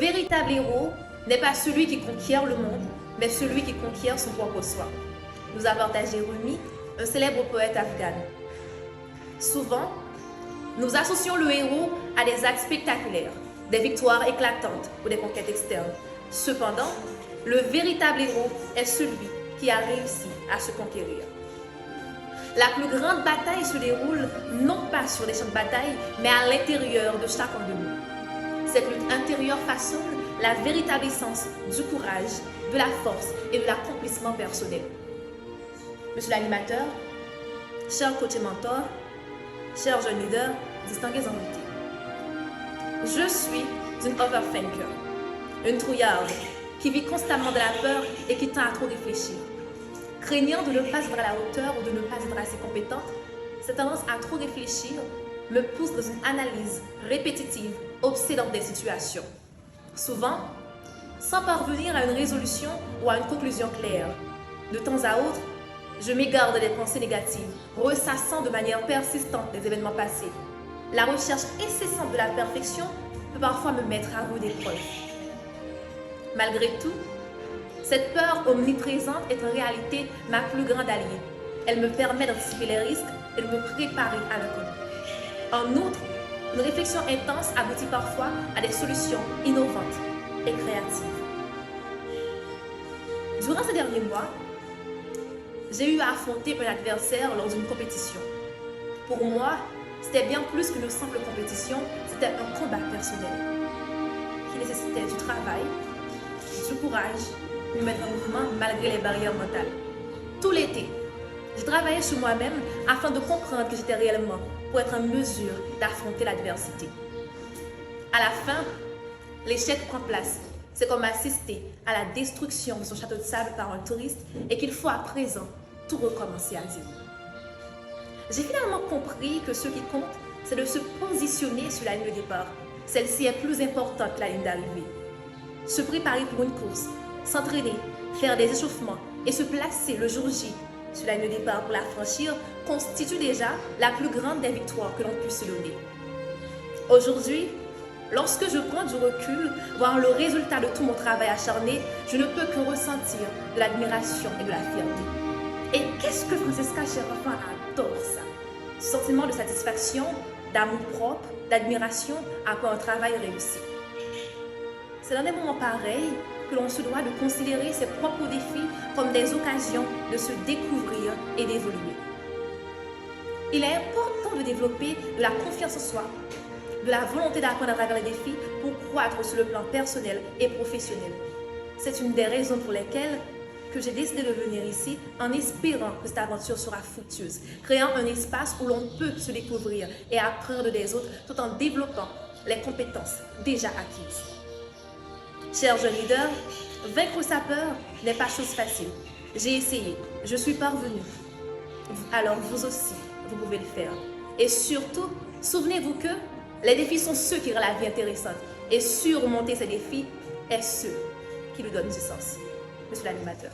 véritable héros n'est pas celui qui conquiert le monde, mais celui qui conquiert son propre soi, nous a partagé Rumi, un célèbre poète afghan. Souvent, nous associons le héros à des actes spectaculaires, des victoires éclatantes ou des conquêtes externes. Cependant, le véritable héros est celui qui a réussi à se conquérir. La plus grande bataille se déroule non pas sur les champs de bataille, mais à l'intérieur de chacun de nous. Cette lutte intérieure façonne la véritable essence du courage, de la force et de l'accomplissement personnel. Monsieur l'animateur, cher coach et mentor, chers jeunes leaders, distingués invités. Je suis une overthinker, une trouillarde qui vit constamment de la peur et qui tend à trop réfléchir. Craignant de ne pas être à la hauteur ou de ne pas être assez compétente, cette tendance à trop réfléchir me pousse dans une analyse répétitive, obsédante des situations. Souvent, sans parvenir à une résolution ou à une conclusion claire. De temps à autre, je m'égare des pensées négatives, ressassant de manière persistante les événements passés. La recherche incessante de la perfection peut parfois me mettre à rude épreuve. Malgré tout, cette peur omniprésente est en réalité ma plus grande alliée. Elle me permet d'anticiper les risques et de me préparer à l'inconnu. En outre, une réflexion intense aboutit parfois à des solutions innovantes et créatives. Durant ces derniers mois, j'ai eu à affronter un adversaire lors d'une compétition. Pour moi, c'était bien plus qu'une simple compétition, c'était un combat personnel qui nécessitait du travail, du courage, de me mettre en mouvement malgré les barrières mentales. Tout l'été, j'ai travaillé sur moi-même afin de comprendre que j'étais réellement pour être en mesure d'affronter l'adversité. À la fin, l'échec prend place. C'est comme assister à la destruction de son château de sable par un touriste et qu'il faut à présent tout recommencer à zéro. J'ai finalement compris que ce qui compte, c'est de se positionner sur la ligne de départ. Celle-ci est plus importante que la ligne d'arrivée. Se préparer pour une course, s'entraîner, faire des échauffements et se placer le jour J sur la ligne de départ pour la franchir constitue déjà la plus grande des victoires que l'on puisse se donner. Aujourd'hui, lorsque je prends du recul, voir le résultat de tout mon travail acharné, je ne peux que ressentir de l'admiration et de la fierté. Et qu'est-ce que Francesca Cherafin adore ça? Ce sentiment de satisfaction, d'amour propre, d'admiration après un travail réussi. C'est dans des moments pareils que l'on se doit de considérer ses propres défis comme des occasions de se découvrir et d'évoluer. Il est important de développer de la confiance en soi, de la volonté d'apprendre à travers les défis pour croître sur le plan personnel et professionnel. C'est une des raisons pour lesquelles que j'ai décidé de venir ici en espérant que cette aventure sera fructueuse, créant un espace où l'on peut se découvrir et apprendre des autres tout en développant les compétences déjà acquises. Chers jeunes leaders, vaincre sa peur n'est pas chose facile. J'ai essayé, je suis parvenue. Alors vous aussi, vous pouvez le faire. Et surtout, souvenez-vous que les défis sont ceux qui rendent la vie intéressante. Et surmonter ces défis est ceux qui lui donnent du sens. Monsieur l'animateur.